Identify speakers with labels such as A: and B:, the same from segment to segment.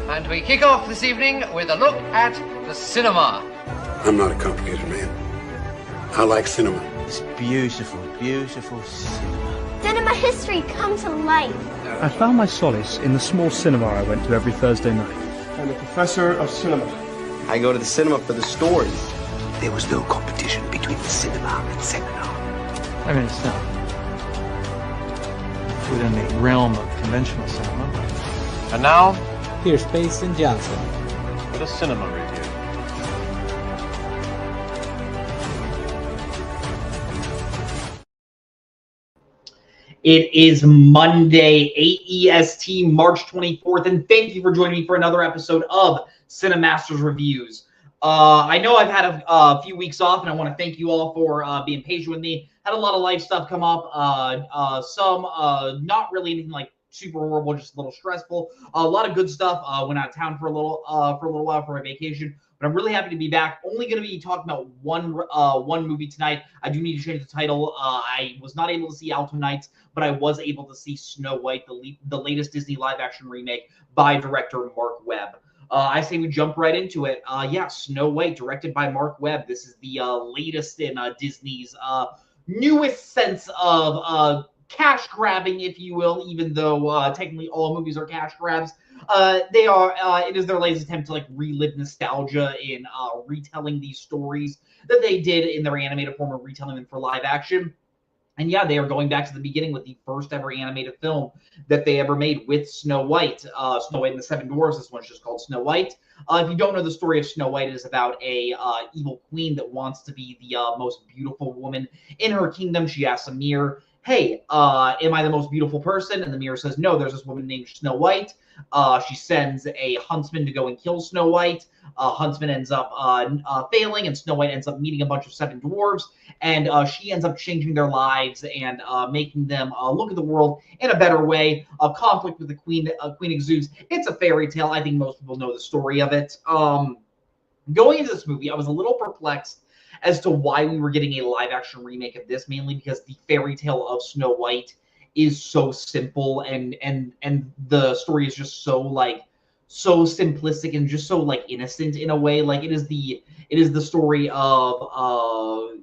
A: And we kick off this evening with a look at the cinema.
B: I'm not a complicated man. I like cinema.
C: It's beautiful, beautiful cinema.
D: Cinema history come to life.
E: I found my solace in the small cinema I went to every Thursday night.
F: I'm a professor of cinema.
C: I go to the cinema for the stories.
G: There was no competition between the cinema and seminar.
E: I mean, it's not within the realm of conventional cinema.
A: And now,
H: here's Pace and Johnson
A: with a cinema review.
I: It is Monday, 8 EST, March 24th, and thank you for joining me for another episode of Cinemasters Reviews. I know I've had a few weeks off, and I want to thank you all for being patient with me. Had a lot of life stuff come up, some not really anything like super horrible, just a little stressful. A lot of good stuff. Went out of town for a little while for my vacation. But I'm really happy to be back. Only going to be talking about one movie tonight. I do need to change the title. I was not able to see Alto Nights, but I was able to see Snow White, the latest Disney live-action remake by director Mark Webb. I say we jump right into it. Snow White, directed by Mark Webb. This is the latest in Disney's newest sense of cash grabbing, if you will, even though technically all movies are cash grabs. It is their latest attempt to like relive nostalgia in retelling these stories that they did in their animated form and retelling them for live action. And yeah, they are going back to the beginning with the first ever animated film that they ever made with Snow White. Snow White and the Seven Dwarfs. This one's just called Snow White. If you don't know the story of Snow White, it is about a evil queen that wants to be the most beautiful woman in her kingdom. She asks a mirror, hey, am I the most beautiful person? And the mirror says, no, there's this woman named Snow White. She sends a huntsman to go and kill Snow White. Huntsman ends up failing, and Snow White ends up meeting a bunch of seven dwarves, and she ends up changing their lives and making them look at the world in a better way. A conflict with the queen exudes. It's a fairy tale. I think most people know the story of it. Going into this movie, I was a little perplexed as to why we were getting a live-action remake of this, mainly because the fairy tale of Snow White is so simple and the story is just so simplistic and just so like innocent in a way. Like it is the story of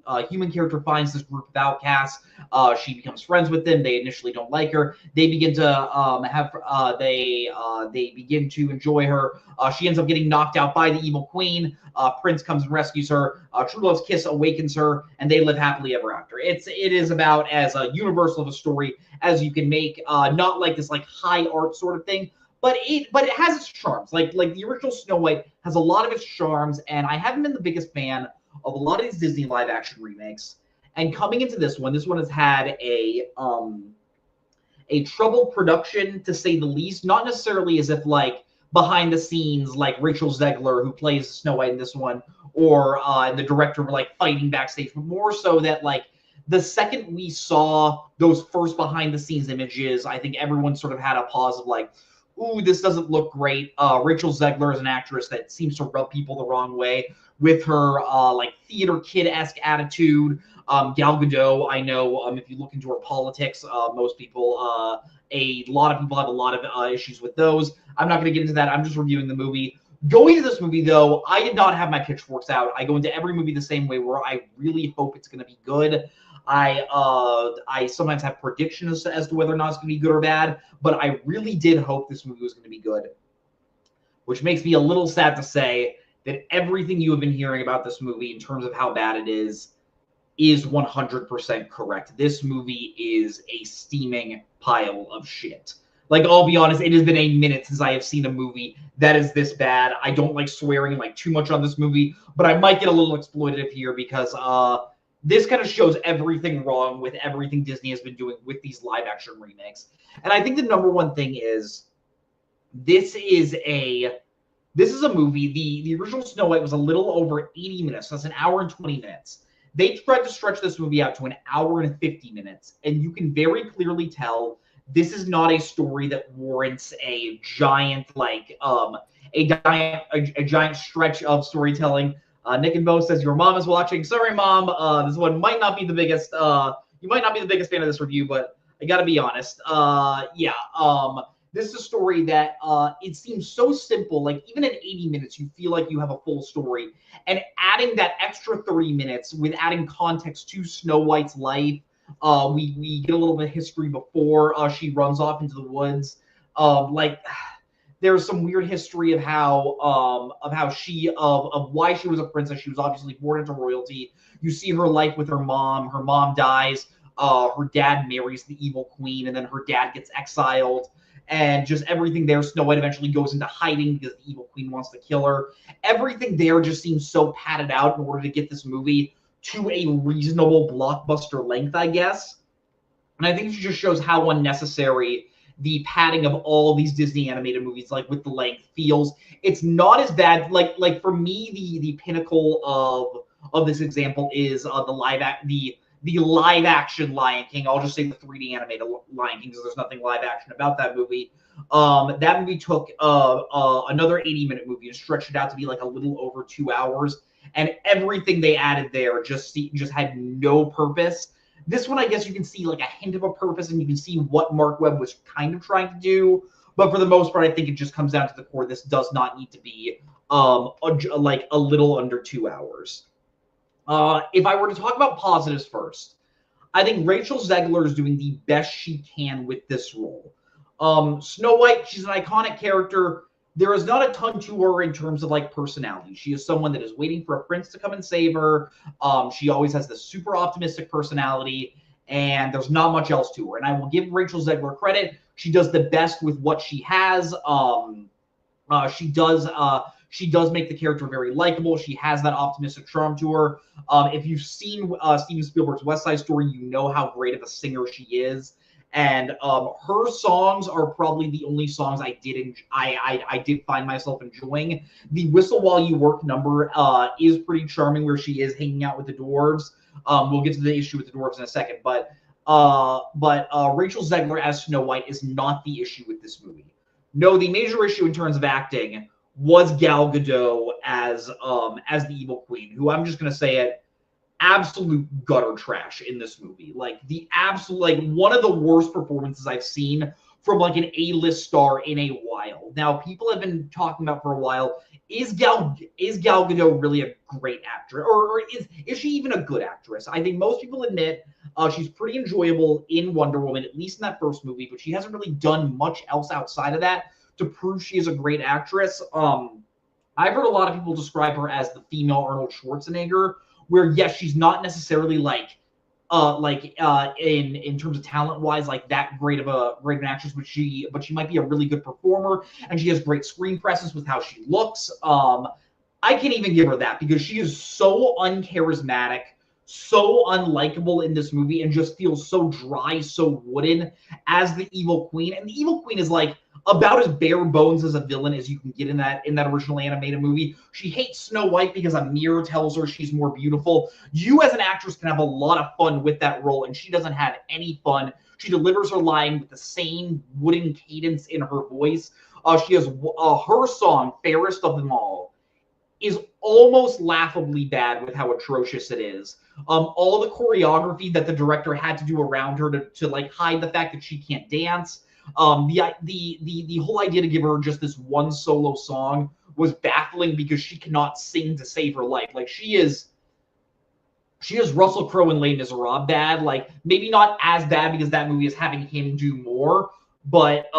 I: a human character finds this group of outcasts. She becomes friends with them. They initially don't like her. They begin to they begin to enjoy her. She ends up getting knocked out by the evil queen. Prince comes and rescues her. True love's kiss awakens her, and they live happily ever after. It is about as universal of a story as you can make. Not like this like high art sort of thing, but it has its charms. Like the original Snow White has a lot of its charms, and I haven't been the biggest fan of a lot of these Disney live action remakes. And coming into this one has had a troubled production, to say the least. Not necessarily as if like behind the scenes, like Rachel Zegler, who plays Snow White in this one, or the director were like fighting backstage, but more so that like the second we saw those first behind the scenes images, I think everyone sort of had a pause of like, ooh, this doesn't look great. Rachel Zegler is an actress that seems to rub people the wrong way with her like theater kid-esque attitude. Gal Gadot, I know if you look into her politics, most people, a lot of people have a lot of issues with those. I'm not going to get into that. I'm just reviewing the movie. Going to this movie, though, I did not have my pitchforks out. I go into every movie the same way, where I really hope it's going to be good. I sometimes have predictions as to whether or not it's going to be good or bad, but I really did hope this movie was going to be good, which makes me a little sad to say that everything you have been hearing about this movie in terms of how bad it is 100% correct. This movie is a steaming pile of shit. Like, I'll be honest, it has been a minute since I have seen a movie that is this bad. I don't like swearing like too much on this movie, but I might get a little exploitative here because this kind of shows everything wrong with everything Disney has been doing with these live action remakes. And I think the number one thing is this is a movie. The original Snow White was a little over 80 minutes. So that's an hour and 20 minutes. They tried to stretch this movie out to an hour and 50 minutes. And you can very clearly tell this is not a story that warrants a giant giant stretch of storytelling. Nick and Bo says your mom is watching. Sorry, Mom. This one might not be the biggest. You might not be the biggest fan of this review, but I got to be honest. This is a story that it seems so simple. Like even in 80 minutes, you feel like you have a full story. And adding that extra 30 minutes with adding context to Snow White's life, we get a little bit of history before she runs off into the woods. There's some weird history of how she of why she was a princess. She was obviously born into royalty. You see her life with her mom. Her mom dies. Her dad marries the evil queen, and then her dad gets exiled. And just everything there, Snow White eventually goes into hiding because the evil queen wants to kill her. Everything there just seems so padded out in order to get this movie to a reasonable blockbuster length, I guess. And I think it just shows how unnecessary the padding of all these Disney animated movies, like with the length, feels. It's not as bad. Like for me, the pinnacle of this example is the live action Lion King. I'll just say the 3D animated Lion King because there's nothing live action about that movie. That movie took another 80-minute movie and stretched it out to be like a little over 2 hours, and everything they added there just had no purpose. This one, I guess you can see like a hint of a purpose, and you can see what Mark Webb was kind of trying to do. But for the most part, I think it just comes down to the core. This does not need to be like a little under 2 hours. If I were to talk about positives first, I think Rachel Zegler is doing the best she can with this role. Snow White, she's an iconic character. There is not a ton to her in terms of like personality. She is someone that is waiting for a prince to come and save her. She always has this super optimistic personality, and there's not much else to her. And I will give Rachel Zegler credit. She does the best with what she has. She does make the character very likable. She has that optimistic charm to her. If you've seen Steven Spielberg's West Side Story, you know how great of a singer she is. And her songs are probably the only songs I did find myself enjoying. The Whistle While You Work number is pretty charming, where she is hanging out with the dwarves. We'll get to the issue with the dwarves in a second, but Rachel Zegler as Snow White is not the issue with this movie. No, the major issue in terms of acting was Gal Gadot as the evil queen, who I'm just gonna say it, absolute gutter trash in this movie. Like one of the worst performances I've seen from like an A-list star in a while. Now, people have been talking about for a while, is Gal Gadot really a great actress, or is she even a good actress? I think most people admit she's pretty enjoyable in Wonder Woman, at least in that first movie, but she hasn't really done much else outside of that to prove she is a great actress. I've heard a lot of people describe her as the female Arnold Schwarzenegger, where yes, she's not necessarily in terms of talent wise like that great of an actress, but she might be a really good performer, and she has great screen presence with how she looks. I can't even give her that because she is so uncharismatic, so unlikable in this movie, and just feels so dry, so wooden as the evil queen. And the evil queen is like about as bare bones as a villain as you can get in that original animated movie. She hates Snow White because a mirror tells her she's more beautiful. You as an actress can have a lot of fun with that role, and she doesn't have any fun. She delivers her line with the same wooden cadence in her voice. She has her song, Fairest of Them All, is almost laughably bad with how atrocious it is. All the choreography that the director had to do around her to like hide the fact that she can't dance. The whole idea to give her just this one solo song was baffling because she cannot sing to save her life. Like she is Russell Crowe and Les Miserables bad. Like maybe not as bad because that movie is having him do more, but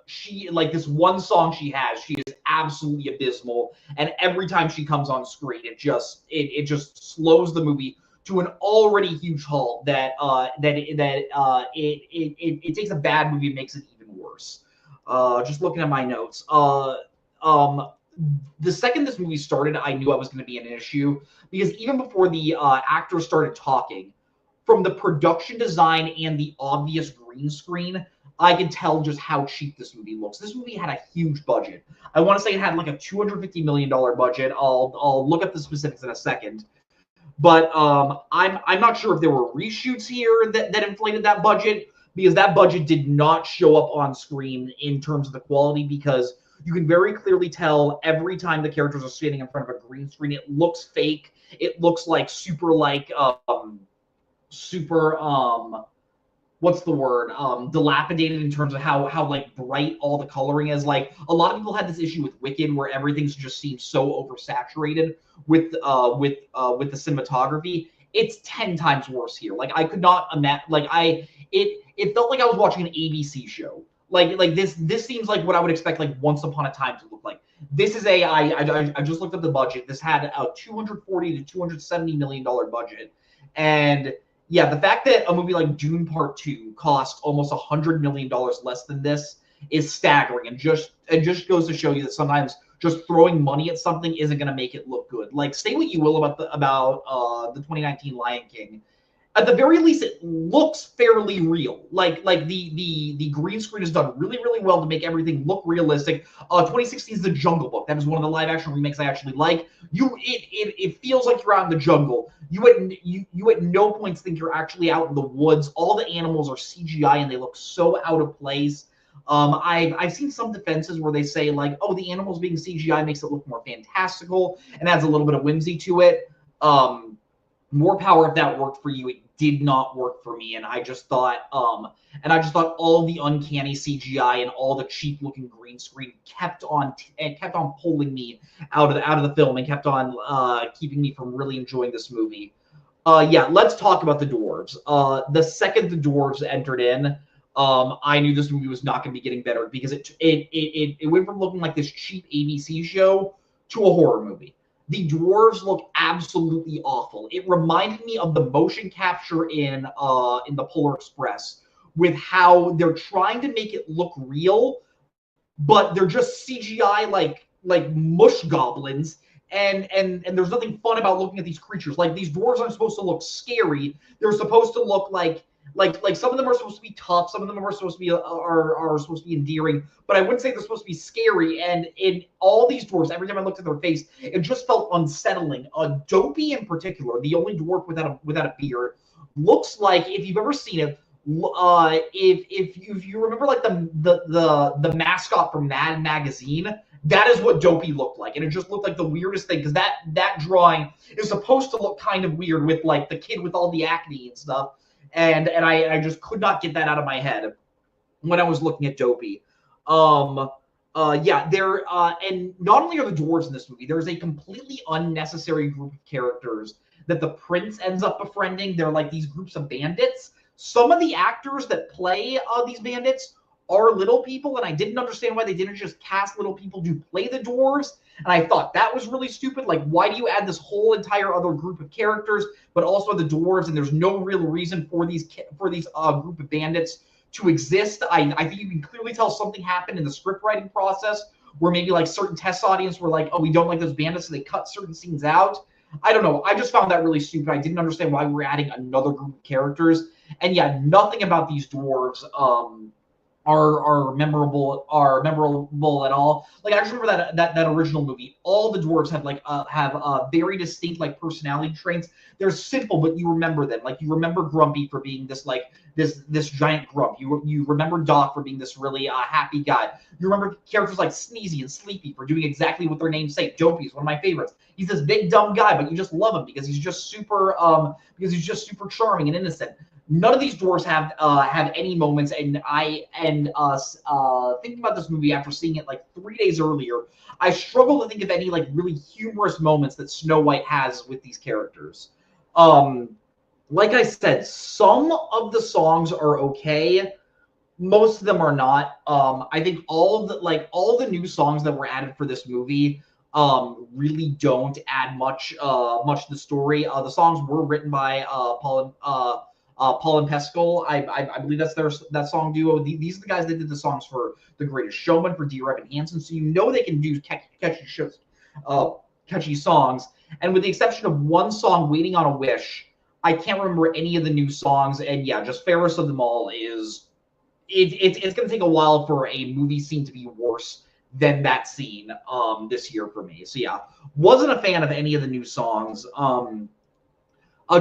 I: she, like, this one song she has, she is absolutely abysmal, and every time she comes on screen, it just slows the movie to an already huge halt that it takes a bad movie and makes it even worse. Just looking at my notes. The second this movie started, I knew I was going to be in an issue because even before the actors started talking, from the production design and the obvious green screen, I could tell just how cheap this movie looks. This movie had a huge budget. I want to say it had like a $250 million budget. I'll look up the specifics in a second. But I'm not sure if there were reshoots here that inflated that budget, because that budget did not show up on screen in terms of the quality, because you can very clearly tell every time the characters are standing in front of a green screen, it looks fake. It looks like super what's the word, dilapidated in terms of how like bright all the coloring is. Like a lot of people had this issue with Wicked where everything's just seems so oversaturated with the cinematography. It's 10 times worse here. Like I could not imagine. Like it felt like I was watching an ABC show. Like this seems like what I would expect like Once Upon a Time to look like. This is I just looked up the budget. This had a $240 to $270 million budget, and yeah, the fact that a movie like Dune Part 2 cost almost $100 million less than this is staggering, and just goes to show you that sometimes just throwing money at something isn't going to make it look good. Like, say what you will about the 2019 Lion King. At the very least, it looks fairly real. Like the green screen is done really, really well to make everything look realistic. 2016 is The Jungle Book. That is one of the live action remakes I actually like. It feels like you're out in the jungle. You at no points think you're actually out in the woods. All the animals are CGI and they look so out of place. I've seen some defenses where they say like, oh, the animals being CGI makes it look more fantastical and adds a little bit of whimsy to it. More power if that worked for you. It did not work for me, and I just thought all the uncanny CGI and all the cheap looking green screen kept on pulling me out of the film and kept on keeping me from really enjoying this movie. Yeah, let's talk about the dwarves. The second the dwarves entered in, I knew this movie was not going to be getting better because it went from looking like this cheap ABC show to a horror movie. The dwarves look absolutely awful. It reminded me of the motion capture in the Polar Express, with how they're trying to make it look real, but they're just CGI like mush goblins, and there's nothing fun about looking at these creatures. Like, these dwarves aren't supposed to look scary. They're supposed to look like some of them are supposed to be tough, some of them are supposed to be are supposed to be endearing, but I wouldn't say they're supposed to be scary. And in all these dwarves, every time I looked at their face, it just felt unsettling. Dopey in particular, the only dwarf without a beard, looks like, if you've ever seen it, if you remember like the mascot from Mad Magazine, that is what Dopey looked like. And it just looked like the weirdest thing, because that drawing is supposed to look kind of weird with like the kid with all the acne and stuff. And I just could not get that out of my head when I was looking at Dopey. Yeah, and not only are the dwarves in this movie, there's a completely unnecessary group of characters that the prince ends up befriending. They're like these groups of bandits. Some of the actors that play these bandits are little people, and I didn't understand why they didn't just cast little people to play the dwarves. And I thought that was really stupid. Like, why do you add this whole entire other group of characters, but also the dwarves, and there's no real reason for these group of bandits to exist? I think you can clearly tell something happened in the script writing process, where maybe like certain test audience were like, oh, we don't like those bandits, so they cut certain scenes out. I don't know. I just found that really stupid. I didn't understand why we're adding another group of characters. And yeah, nothing about these dwarves are memorable at all. Like, I just remember that original movie. All the dwarves have very distinct like personality traits. They're simple, but you remember them. Like, you remember Grumpy for being this giant grump. You remember Doc for being this really happy guy. You remember characters like Sneezy and Sleepy for doing exactly what their names say. Dopey is one of my favorites. He's this big dumb guy, but you just love him because he's just super charming and innocent. None of these dwarves have any moments, and thinking about this movie after seeing it like 3 days earlier, I struggle to think of any like really humorous moments that Snow White has with these characters. Like I said, some of the songs are okay, most of them are not. I think all the new songs that were added for this movie really don't add much to the story. The songs were written by Paul and Pescal. I believe that's that song duo. These are the guys that did the songs for The Greatest Showman, for Dear Evan Hansen, so you know they can do catchy songs. And with the exception of one song, Waiting on a Wish, I can't remember any of the new songs. And yeah, just fairest of them all is it's going to take a while for a movie scene to be worse than that scene this year for me. So yeah, wasn't a fan of any of the new songs.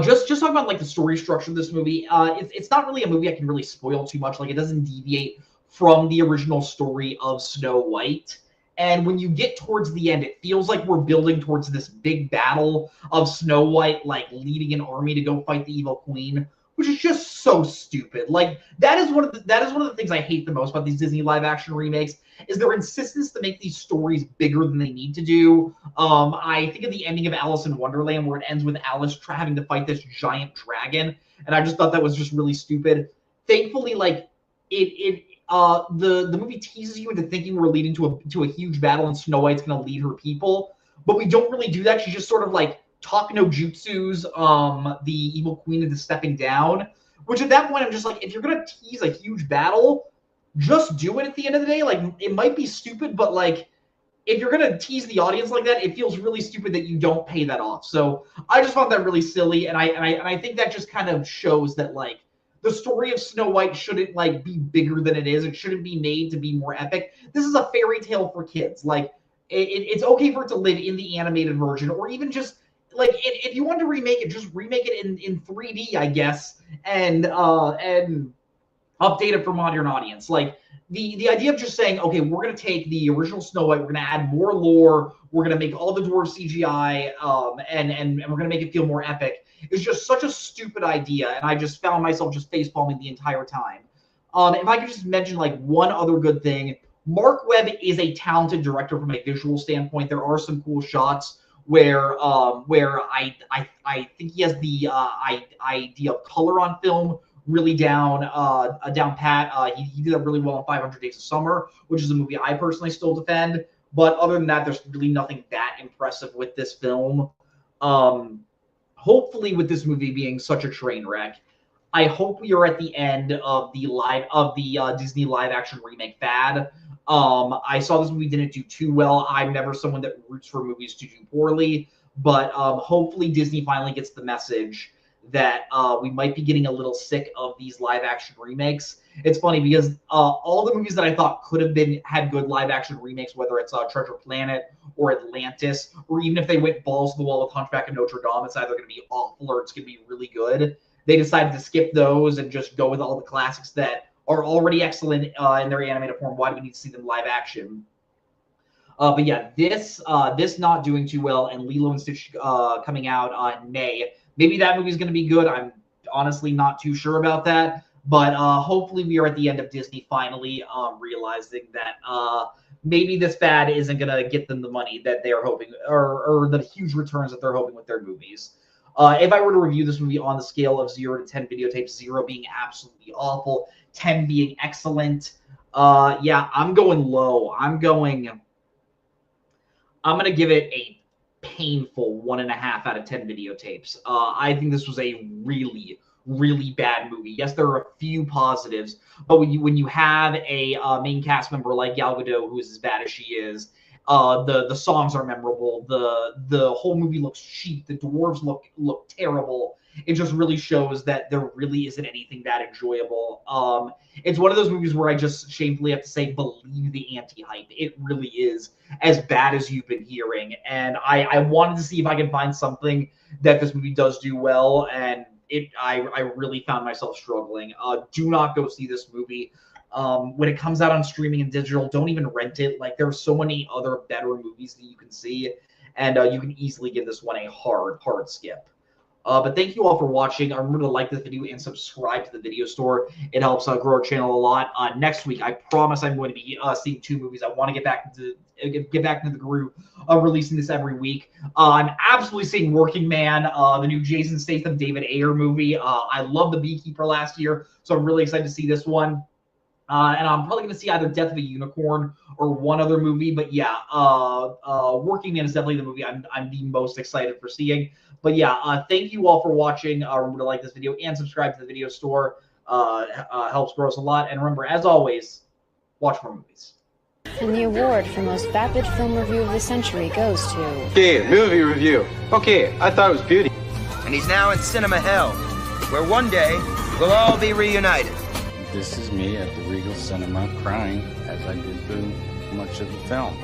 I: Just talking about like the story structure of this movie, it's not really a movie I can really spoil too much. Like, it doesn't deviate from the original story of Snow White. And when you get towards the end, it feels like we're building towards this big battle of Snow White, like leading an army to go fight the evil queen, which is just so stupid. Like that is one of the things I hate the most about these Disney live action remakes is their insistence to make these stories bigger than they need to do. I think of the ending of Alice in Wonderland where it ends with Alice having to fight this giant dragon, and I just thought that was just really stupid. Thankfully, like the movie teases you into thinking we're leading to a huge battle and Snow White's going to lead her people, but we don't really do that. She's just sort of like talk no jutsus the evil queen into stepping down, which at that point I'm just like, if you're going to tease a huge battle, just do it at the end of the day. Like it might be stupid, but like if you're going to tease the audience like that, it feels really stupid that you don't pay that off. So I just found that really silly, and I think that just kind of shows that like the story of Snow White shouldn't like be bigger than it is. It shouldn't be made to be more epic. This is a fairy tale for kids. Like it's okay for it to live in the animated version, or even just like if you want to remake it, just remake it in 3D, I guess, and update it for modern audience. Like the idea of just saying, okay, we're gonna take the original Snow White, we're gonna add more lore, we're gonna make all the dwarves CGI, and we're gonna make it feel more epic. It's just such a stupid idea, and I just found myself just facepalming the entire time. If I could just mention like one other good thing, Mark Webb is a talented director from a visual standpoint. There are some cool shots where I think he has the idea of color on film really down pat. He did that really well in 500 Days of Summer, which is a movie I personally still defend. But other than that, there's really nothing that impressive with this film. Hopefully, with this movie being such a train wreck, I hope we are at the end of the Disney live action remake fad. I saw this movie didn't do too well. I'm never someone that roots for movies to do poorly, but hopefully Disney finally gets the message that we might be getting a little sick of these live action remakes. It's funny because all the movies that I thought could have had good live action remakes, whether it's Treasure Planet or Atlantis, or even if they went balls to the wall with Hunchback of Notre Dame, it's either going to be awful or it's going to be really good. They decided to skip those and just go with all the classics that are already excellent in their animated form. Why do we need to see them live action? But yeah, this not doing too well, and Lilo and Stitch coming out in May. Maybe that movie's going to be good. I'm honestly not too sure about that. But hopefully we are at the end of Disney finally realizing that maybe this fad isn't going to get them the money that they're hoping, or the huge returns that they're hoping with their movies. If I were to review this movie on the scale of 0 to 10 videotapes, 0 being absolutely awful, 10 being excellent, yeah, I'm going low. I'm going to give it a painful 1.5 out of 10 videotapes. I think this was a really, really bad movie. Yes, there are a few positives, but when you have a main cast member like Gal Gadot, who is as bad as she is, the songs are memorable. The whole movie looks cheap. The dwarves look terrible. It just really shows that there really isn't anything that enjoyable. It's one of those movies where I just shamefully have to say, believe the anti-hype. It really is as bad as you've been hearing. And I wanted to see if I can find something that this movie does do well, and I really found myself struggling. Do not go see this movie. When it comes out on streaming and digital, don't even rent it. Like, there are so many other better movies that you can see, and you can easily give this one a hard skip. But thank you all for watching. Remember to like this video and subscribe to the video store. It helps grow our channel a lot. Next week, I promise I'm going to be seeing 2 movies. I want to get back into the groove of releasing this every week. I'm absolutely seeing Working Man, the new Jason Statham, David Ayer movie. I love The Beekeeper last year, so I'm really excited to see this one. And I'm probably going to see either Death of a Unicorn or one other movie. But yeah, Working Man is definitely the movie I'm the most excited for seeing. But yeah, thank you all for watching. Remember to like this video and subscribe to the video store. Helps grow us a lot. And remember, as always, watch more movies.
J: And the award for most vapid film review of the century goes to...
C: Okay, movie review. Okay, I thought it was beauty.
G: And he's now in cinema hell, where one day we'll all be reunited.
K: This is me at the Regal Cinema crying as I did through much of the film.